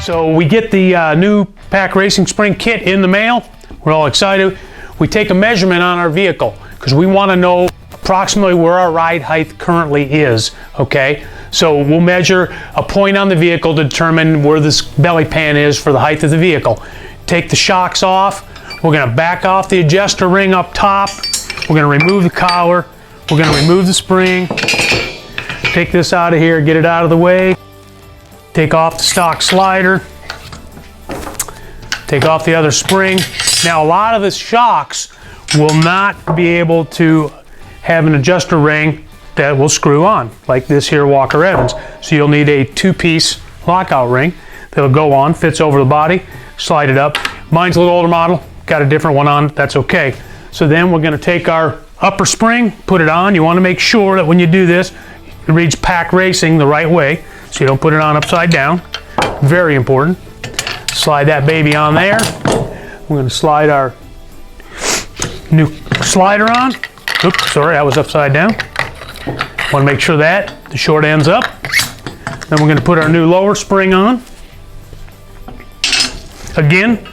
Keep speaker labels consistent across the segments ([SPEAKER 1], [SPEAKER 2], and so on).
[SPEAKER 1] So we get the new Pack Racing Spring kit in the mail. We're all excited. We take a measurement on our vehicle because we want to know approximately where our ride height currently is, okay? So we'll measure a point on the vehicle to determine where this belly pan is for the height of the vehicle. Take the shocks off. We're going to back off the adjuster ring up top. We're going to remove the collar. We're going to remove the spring. Take this out of here, get it out of the way. Take off the stock slider. Take off the other spring. Now a lot of the shocks will not be able to have an adjuster ring that will screw on, like this here Walker Evans. So you'll need a two-piece lockout ring that'll go on, fits over the body, slide it up. Mine's a little older model, got a different one on, that's okay. So then we're gonna take our upper spring, put it on. You wanna make sure that when you do this, it reads Pack Racing the right way, so you don't put it on upside down. Very important. Slide that baby on there. We're going to slide our new slider on. Oops, sorry, that was upside down. Want to make sure that the short end's up. Then we're going to put our new lower spring on. Again,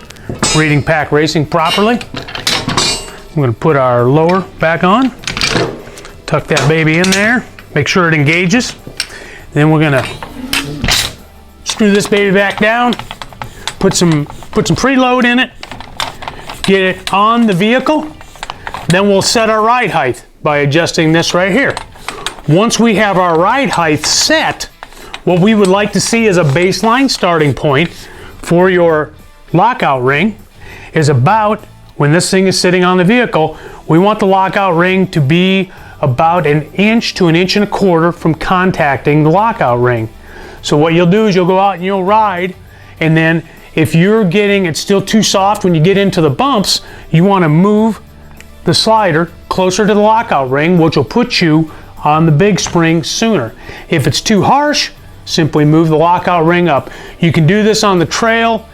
[SPEAKER 1] reading Pack Racing properly. We're going to put our lower back on. Tuck that baby in there. Make sure it engages. Then we're going to screw this baby back down. Put some preload in it. Get it on the vehicle. Then we'll set our ride height by adjusting this right here. Once we have our ride height set, what we would like to see as a baseline starting point for your lockout ring is about, when this thing is sitting on the vehicle, we want the lockout ring to be about 1 inch to 1.25 inches from contacting the lockout ring. So what you'll do is you'll go out and you'll ride, and then if you're getting it's still too soft when you get into the bumps, you want to move the slider closer to the lockout ring, which will put you on the big spring sooner. If it's too harsh, simply move the lockout ring up. You can do this on the trail.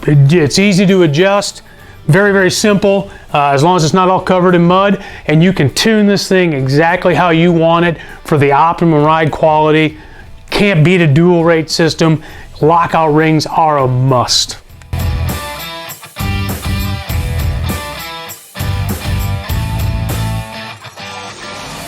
[SPEAKER 1] It's easy to adjust. Very, very simple, as long as it's not all covered in mud, and you can tune this thing exactly how you want it for the optimum ride quality. Can't beat a dual rate system. Lockout rings are a must.